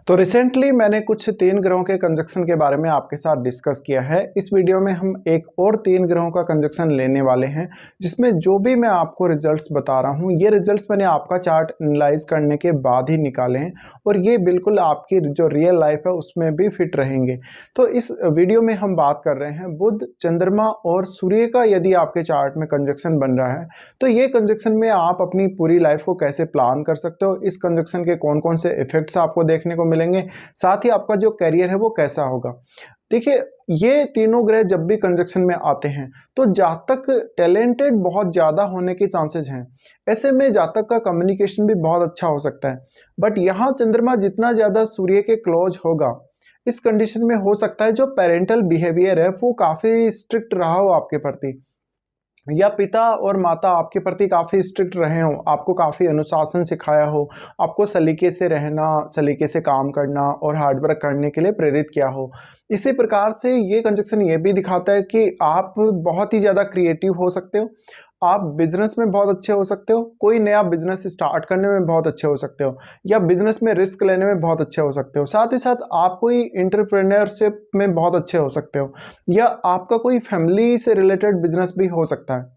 तो रिसेंटली मैंने कुछ 3 ग्रहों के कंजक्शन के बारे में आपके साथ डिस्कस किया है। इस वीडियो में हम एक और 3 ग्रहों का कंजक्शन लेने वाले हैं, जिसमें जो भी मैं आपको रिजल्ट्स बता रहा हूँ, ये रिजल्ट्स मैंने आपका चार्ट एनालाइज करने के बाद ही निकाले हैं और ये बिल्कुल आपकी जो रियल लाइफ है उसमें भी फिट रहेंगे। तो इस वीडियो में हम बात कर रहे हैं बुध, चंद्रमा और सूर्य का यदि आपके चार्ट में कंजक्शन बन रहा है, तो ये कंजक्शन में आप अपनी पूरी लाइफ को कैसे प्लान कर सकते हो, इस कंजक्शन के कौन-कौन से इफेक्ट्स आपको देखने को मिलेंगे, साथ ही आपका जो करियर है वो कैसा होगा। देखिए, ये तीनों ग्रह जब भी कंजक्शन में आते हैं तो जातक टैलेंटेड बहुत ज़्यादा होने के चांसेस हैं। ऐसे में जातक का कम्युनिकेशन भी बहुत अच्छा हो सकता है। बट यहाँ चंद्रमा जितना ज़्यादा सूर्य के क्लोज होगा, इस कंडीशन में हो सकता है जो पेरेंटल बिहेवियर है वो काफ़ी स्ट्रिक्ट रहा हो आपके प्रति, या पिता और माता आपके प्रति काफ़ी स्ट्रिक्ट रहे हों, आपको काफ़ी अनुशासन सिखाया हो, आपको सलीके से रहना, सलीके से काम करना और हार्ड वर्क करने के लिए प्रेरित किया हो। इसी प्रकार से ये कंजक्शन ये भी दिखाता है कि आप बहुत ही ज़्यादा क्रिएटिव हो सकते हो, आप बिज़नेस में बहुत अच्छे हो सकते हो, कोई नया बिज़नेस स्टार्ट करने में बहुत अच्छे हो सकते हो, या बिज़नेस में रिस्क लेने में बहुत अच्छे हो सकते हो। साथ ही साथ आप कोई एंटरप्रेन्योरशिप में बहुत अच्छे हो सकते हो, या आपका कोई फैमिली से रिलेटेड बिज़नेस भी हो सकता है।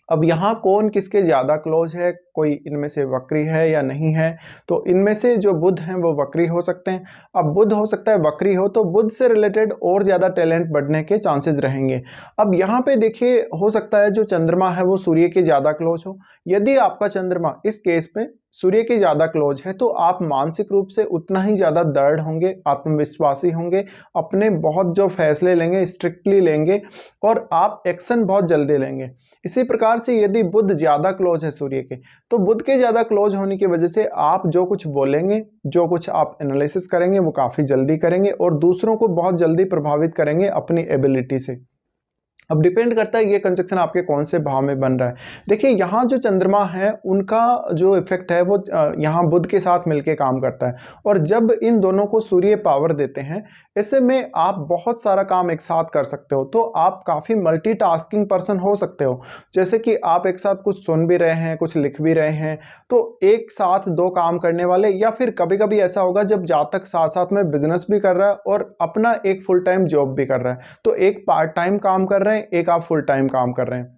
अब यहाँ कौन किसके ज़्यादा क्लोज है, कोई इनमें से वक्री है या नहीं है, तो इनमें से जो बुध हैं वो वक्री हो सकते हैं। अब बुध हो सकता है वक्री हो, तो बुध से रिलेटेड और ज़्यादा टैलेंट बढ़ने के चांसेस रहेंगे। अब यहाँ पे देखिए, हो सकता है जो चंद्रमा है वो सूर्य के ज़्यादा क्लोज हो। यदि आपका चंद्रमा इस केस में सूर्य के ज़्यादा क्लोज है तो आप मानसिक रूप से उतना ही ज़्यादा दृढ़ होंगे, आत्मविश्वासी होंगे, अपने बहुत जो फैसले लेंगे स्ट्रिक्टली लेंगे और आप एक्शन बहुत जल्दी लेंगे। इसी प्रकार से यदि बुध ज़्यादा क्लोज है सूर्य के, तो बुध के ज़्यादा क्लोज होने की वजह से आप जो कुछ बोलेंगे, जो कुछ आप एनालिसिस करेंगे वो काफ़ी जल्दी करेंगे और दूसरों को बहुत जल्दी प्रभावित करेंगे अपनी एबिलिटी से। अब डिपेंड करता है ये कंजक्शन आपके कौन से भाव में बन रहा है। देखिए, यहाँ जो चंद्रमा है उनका जो इफेक्ट है वो यहाँ बुध के साथ मिलके काम करता है, और जब इन दोनों को सूर्य पावर देते हैं, ऐसे में आप बहुत सारा काम एक साथ कर सकते हो। तो आप काफ़ी मल्टीटास्किंग पर्सन हो सकते हो, जैसे कि आप एक साथ कुछ सुन भी रहे हैं, कुछ लिख भी रहे हैं, तो एक साथ 2 काम करने वाले, या फिर कभी-कभी ऐसा होगा जब जातक साथ-साथ में बिजनेस भी कर रहा है और अपना एक फुल टाइम जॉब भी कर रहा है, तो एक पार्ट टाइम काम कर रहे हैं, एक आप फुल टाइम काम कर रहे हैं।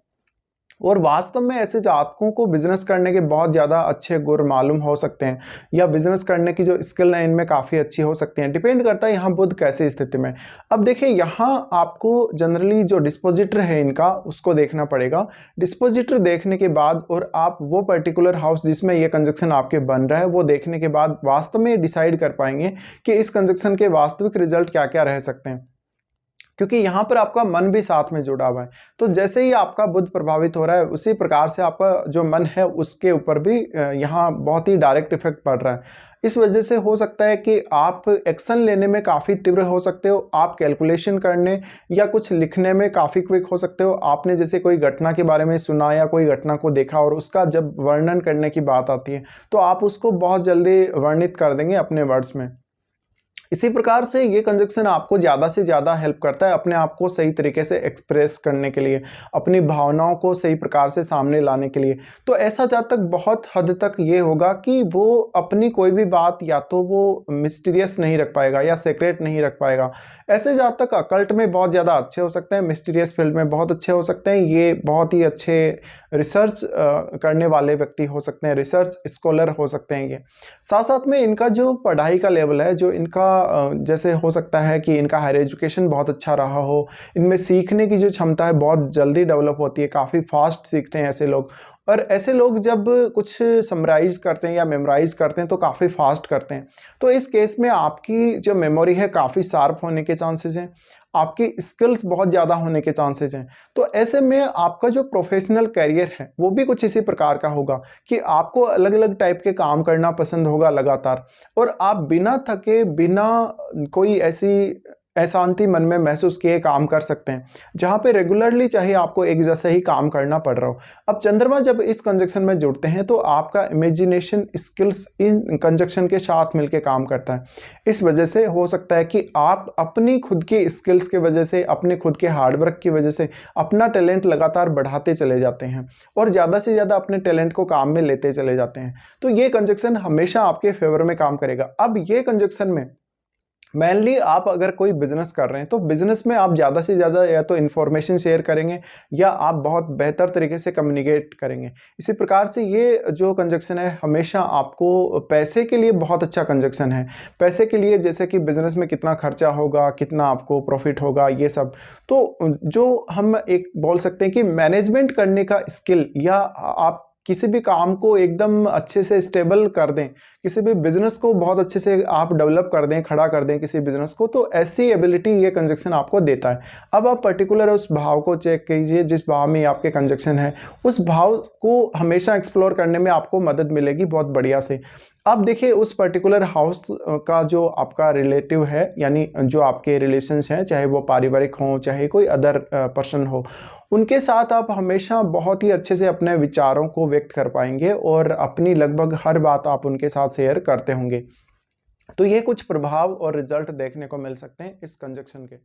और वास्तव में ऐसे जातकों को बिजनेस करने के बहुत ज़्यादा अच्छे गुण मालूम हो सकते हैं, या बिजनेस करने की जो स्किल है इनमें काफ़ी अच्छी हो सकती हैं। डिपेंड करता है यहाँ बुध कैसी स्थिति में। अब देखिए, यहाँ आपको जनरली जो डिस्पोजिटर है इनका उसको देखना पड़ेगा। डिस्पोजिटर देखने के बाद और आप वो पर्टिकुलर हाउस जिसमें ये कंजक्शन आपके बन रहा है वो देखने के बाद वास्तव में डिसाइड कर पाएंगे कि इस कंजक्शन के वास्तविक रिजल्ट क्या क्या रह सकते हैं, क्योंकि यहाँ पर आपका मन भी साथ में जुड़ा हुआ है। तो जैसे ही आपका बुध प्रभावित हो रहा है, उसी प्रकार से आपका जो मन है उसके ऊपर भी यहाँ बहुत ही डायरेक्ट इफेक्ट पड़ रहा है। इस वजह से हो सकता है कि आप एक्शन लेने में काफ़ी तीव्र हो सकते हो, आप कैलकुलेशन करने या कुछ लिखने में काफ़ी क्विक हो सकते हो। आपने जैसे कोई घटना के बारे में सुना या कोई घटना को देखा और उसका जब वर्णन करने की बात आती है, तो आप उसको बहुत जल्दी वर्णित कर देंगे अपने वर्ड्स में। इसी प्रकार से ये कंजक्शन आपको ज़्यादा से ज़्यादा हेल्प करता है अपने आप को सही तरीके से एक्सप्रेस करने के लिए, अपनी भावनाओं को सही प्रकार से सामने लाने के लिए। तो ऐसा जातक बहुत हद तक ये होगा कि वो अपनी कोई भी बात या तो वो मिस्टीरियस नहीं रख पाएगा या सीक्रेट नहीं रख पाएगा। ऐसे जातक अकल्ट में बहुत ज़्यादा अच्छे हो सकते हैं, मिस्टीरियस फील्ड में बहुत अच्छे हो सकते हैं। ये बहुत ही अच्छे रिसर्च करने वाले व्यक्ति हो सकते हैं, रिसर्च स्कॉलर हो सकते हैं ये। साथ साथ में इनका जो पढ़ाई का लेवल है, जो इनका जैसे हो सकता है कि इनका हायर एजुकेशन बहुत अच्छा रहा हो, इनमें सीखने की जो क्षमता है बहुत जल्दी डेवलप होती है, काफ़ी फास्ट सीखते हैं ऐसे लोग। और ऐसे लोग जब कुछ समराइज करते हैं या मेमोराइज करते हैं तो काफ़ी फास्ट करते हैं। तो इस केस में आपकी जो मेमोरी है काफ़ी शार्प होने के चांसेस हैं, आपकी स्किल्स बहुत ज़्यादा होने के चांसेस हैं। तो ऐसे में आपका जो प्रोफेशनल करियर है वो भी कुछ इसी प्रकार का होगा कि आपको अलग अलग टाइप के काम करना पसंद होगा लगातार, और आप बिना थके, बिना कोई ऐसी अशांति मन में महसूस किए काम कर सकते हैं, जहाँ पे रेगुलरली चाहे आपको एक जैसा ही काम करना पड़ रहा हो। अब चंद्रमा जब इस कंजक्शन में जुड़ते हैं तो आपका इमेजिनेशन स्किल्स इन कंजक्शन के साथ मिलकर काम करता है। इस वजह से हो सकता है कि आप अपनी खुद की स्किल्स की वजह से, अपने खुद के हार्डवर्क की वजह से अपना टैलेंट लगातार बढ़ाते चले जाते हैं और ज़्यादा से ज़्यादा अपने टैलेंट को काम में लेते चले जाते हैं। तो ये कंजक्शन हमेशा आपके फेवर में काम करेगा। अब ये कंजक्शन में मेनली आप अगर कोई बिजनेस कर रहे हैं तो बिजनेस में आप ज़्यादा से ज़्यादा या तो इन्फॉर्मेशन शेयर करेंगे या आप बहुत बेहतर तरीके से कम्युनिकेट करेंगे। इसी प्रकार से ये जो कंजक्शन है हमेशा आपको पैसे के लिए बहुत अच्छा कंजक्शन है। पैसे के लिए जैसे कि बिजनेस में कितना खर्चा होगा, कितना आपको प्रॉफिट होगा, ये सब। तो जो हम एक बोल सकते हैं कि मैनेजमेंट करने का स्किल या आप किसी भी काम को एकदम अच्छे से स्टेबल कर दें, किसी भी बिजनेस को बहुत अच्छे से आप डेवलप कर दें, खड़ा कर दें किसी बिजनेस को, तो ऐसी एबिलिटी ये कंजक्शन आपको देता है। अब आप पर्टिकुलर उस भाव को चेक कीजिए जिस भाव में आपके कंजक्शन है, उस भाव को हमेशा एक्सप्लोर करने में आपको मदद मिलेगी बहुत बढ़िया से। अब देखिए उस पर्टिकुलर हाउस का जो आपका रिलेटिव है, यानी जो आपके रिलेशंस हैं, चाहे वो पारिवारिक हों चाहे कोई अदर पर्सन हो, उनके साथ आप हमेशा बहुत ही अच्छे से अपने विचारों को व्यक्त कर पाएंगे और अपनी लगभग हर बात आप उनके साथ शेयर करते होंगे। तो ये कुछ प्रभाव और रिजल्ट देखने को मिल सकते हैं इस कंजक्शन के।